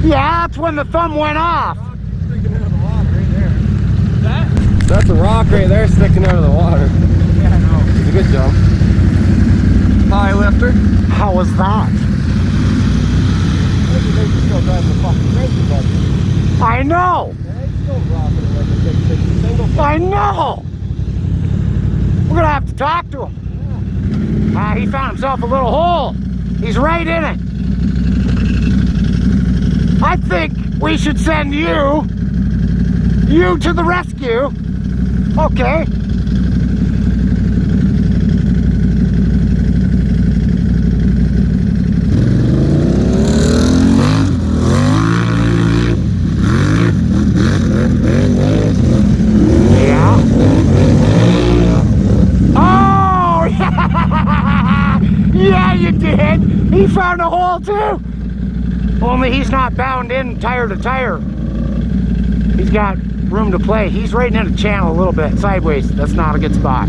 Yeah, that's when the thumb went off. Sticking out of the water right there. That? That's a rock right there sticking out of the water. Yeah, I know. It's a good jump. High lifter. How was that? Maybe they can still drive the fucking crazy, buddy. I know. Yeah, he's still rocking it like a 660 single. I know. We're gonna have to talk to him. Yeah. He found himself a little hole. He's right in it. I think we should send you to the rescue. Okay. Yeah. Oh, yeah, you did. He found a hole too. Only he's not bound in tire to tire. He's got room to play. He's right in the channel a little bit sideways. That's not a good spot.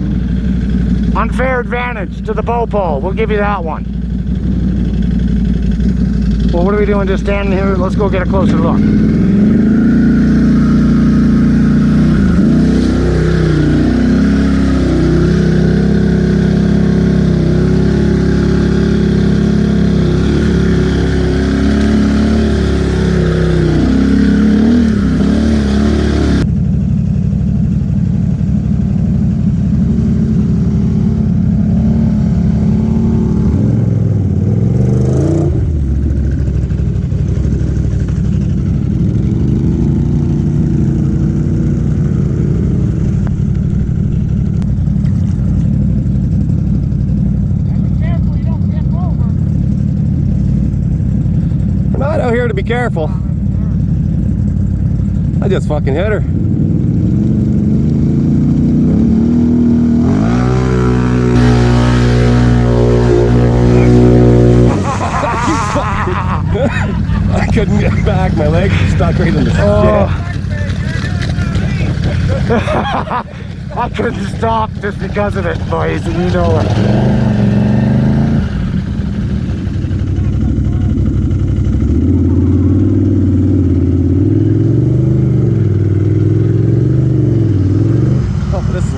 Unfair advantage to the bow pole. We'll give you that one. Well, what are we doing just standing here? Let's go get a closer look. Out here to be careful. I just fucking hit her. I couldn't get back. My legs were stuck right in the shit. I couldn't stop just because of it, boys, and you know it.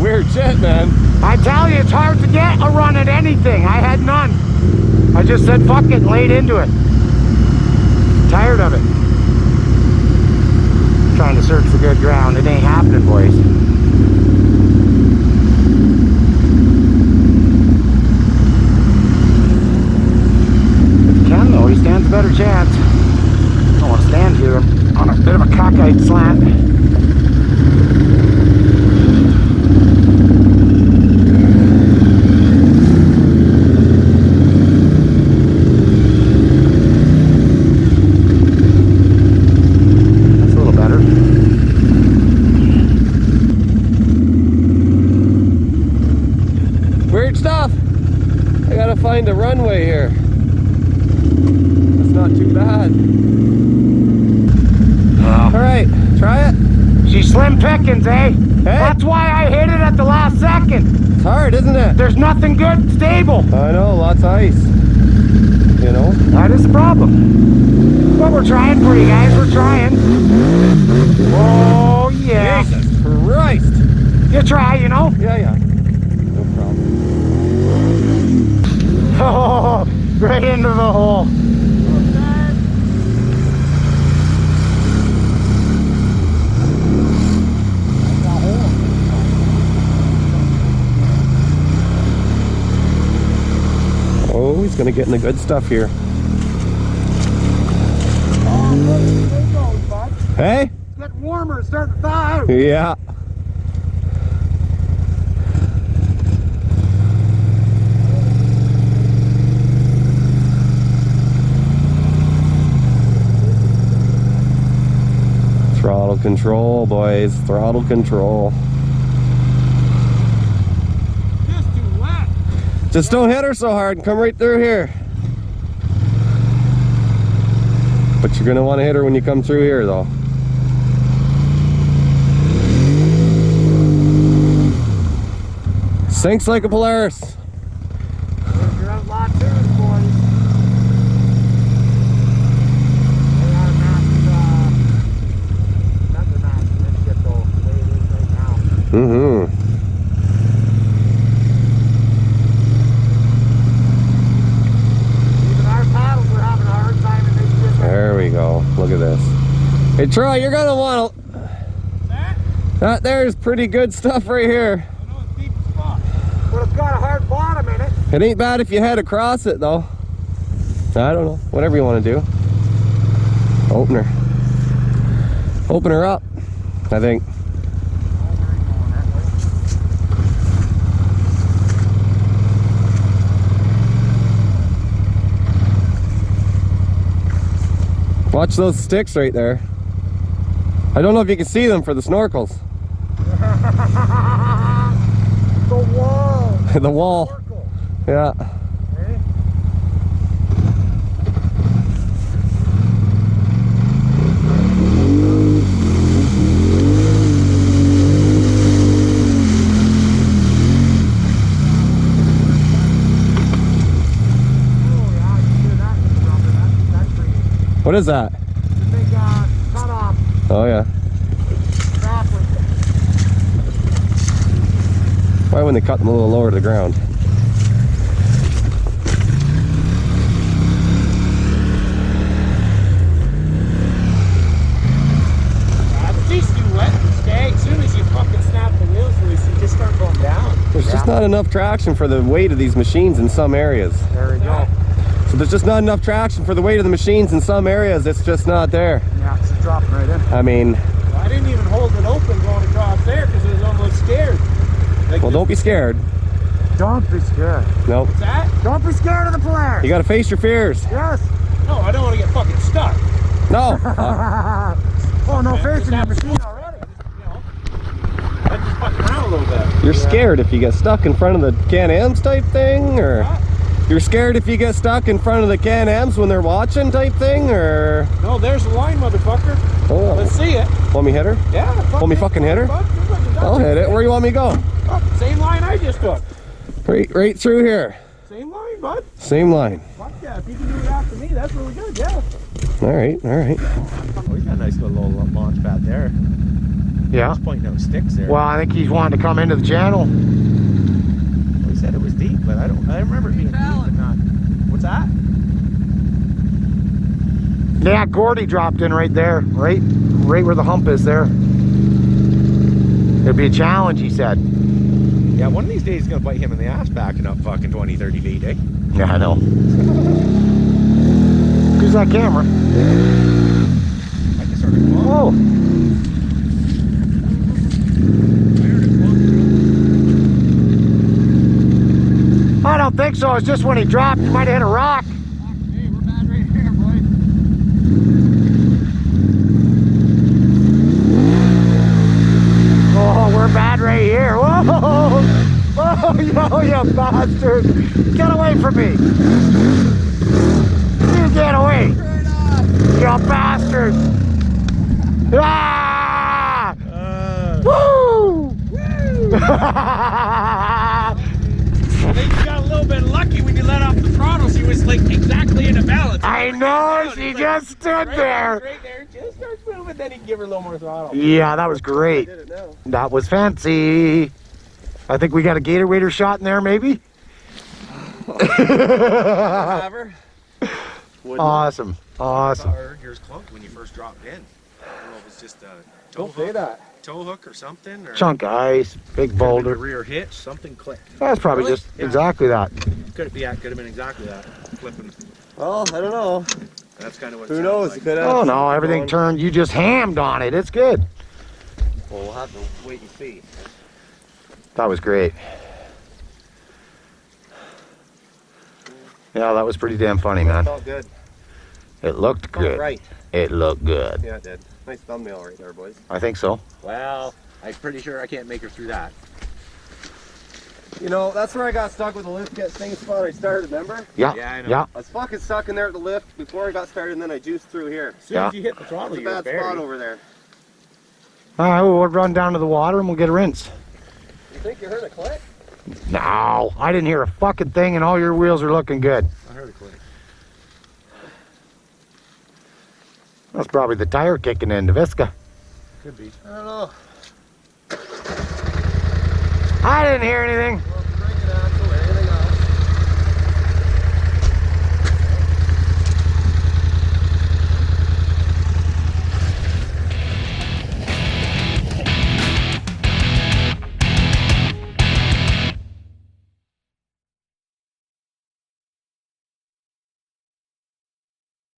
Weird shit, man. I tell you, it's hard to get a run at anything. I had none. I just said fuck it and laid into it. Tired of it. Trying to search for good ground. It ain't happening, boys. If you can, though, he stands a better chance. I don't want to stand here on a bit of a cockeyed slant. Find a runway here. That's not too bad. All right, try it. She's slim pickings, eh? Hey? That's why I hit it at the last second. It's hard, isn't it? There's nothing good stable. I know, lots of ice. You know? That is the problem. But we're trying for you guys, we're trying. Oh, yeah. Jesus Christ. You try, you know? Yeah. No problem. Oh, right into the hole. Oh, he's gonna get in the good stuff here. Oh, there he goes, bud. Hey? It's getting warmer, it's starting to thaw out. Yeah. Throttle control, boys. Throttle control. Just too wet. Just don't hit her so hard and come right through here. But you're gonna want to hit her when you come through here, though. Sinks like a Polaris. You're out lot too, boys. They are not Look at this. Hey Troy, you're gonna want to. That there's pretty good stuff right here. I know it's deep spot. But it's got a hard bottom in it. It ain't bad if you head across it though. I don't know. Whatever you want to do. Open her. Open her up, I think. Watch those sticks right there. I don't know if you can see them for the snorkels. The wall. The wall. Circle. Yeah. Okay. What is that? The big cut off Oh yeah. drop with Why wouldn't they cut them a little lower to the ground? It's too wet and stay. As soon as you fucking snap the wheels loose, you just start going down. There's just not enough traction for the weight of these machines in some areas. There we go. So there's just not enough traction for the weight of the machines in some areas. It's just not there. Yeah, it's dropping right in. I mean, Well, I didn't even hold it open going across there because I was almost scared. Like, well, don't be scared. Don't be scared. Nope. what's that? Don't be scared of the Polaris. You gotta face your fears. Yes. No, I don't want to get fucking stuck. No. Oh, no, Just facing the have to machine slow already. You know, I just fucking around a little bit. You're scared if you get stuck in front of the Can-Ams type thing, or What? you're scared if you get stuck in front of the Can-Ams when they're watching type thing, or No, there's the line, motherfucker. oh, Let's see it. want me hit her? Yeah. Want me fucking hit her? I'll hit it. Where you want me to go? Oh, same line I just took. Right through here. Same line, bud. Same line. Fuck yeah. If you can do it after me, that's really good. Yeah. All right. Oh, he's got a nice little launch pad there. Yeah. He's pointing out sticks there. Well, I think he's wanting to come into the channel. Well, he said it was deep, but I remember it being deep, but not. What's that? Yeah, Gordy dropped in right there, right where the hump is there. It'd be a challenge, he said. Yeah, one of these days he's gonna bite him in the ass backing up fucking 20, 30 feet, eh? Yeah, I know. Who's that camera? I can sort of go. Oh, I don't think so. It's just when he dropped, he might have hit a rock. Hey, we're bad right here, boy. Oh, we're bad right here. Whoa! Whoa, you bastard! Get away from me! You get away! You bastard! Ah! Woo! I think you got a little bit lucky when you let off the throttle. She was like exactly in a balance. I know, she just stood there. Right there, just starts moving. Then you can give her a little more throttle. Yeah, that was great. Did it now. That was fancy. I think we got a gator waiter shot in there, maybe. Whatever. Awesome, awesome. I heard yours clunk when you first dropped in. I don't know if it's just a toe Don't say that. hook or something. Or Chunk of ice, big the boulder. rear hitch, something clicked. That's probably Really? just Yeah. exactly that. Could have been exactly that. Flipping. Well, I don't know. That's kind of what. Who knows? It could have. Oh no, everything turned. You just hammed on it. It's good. Well, we'll have to wait and see. That was great. Yeah, that was pretty damn funny, man. Felt good. It looked good. Right. It looked good. Yeah, it did. Nice thumbnail right there, boys. I think so. Well, I'm pretty sure I can't make her through that. You know, that's where I got stuck with the lift kit thing spot I started, remember? Yeah. Yeah, I know. Yeah. I was fucking stuck in there at the lift before I got started, and then I juiced through here. As soon Yeah. as you hit the throttle, It's a you're bad buried. spot over there. All right, well, we'll run down to the water and we'll get a rinse. You think you heard a click? No, I didn't hear a fucking thing, and all your wheels are looking good. I heard a click. That's probably the tire kicking in, the Visca. Could be. I don't know. I didn't hear anything.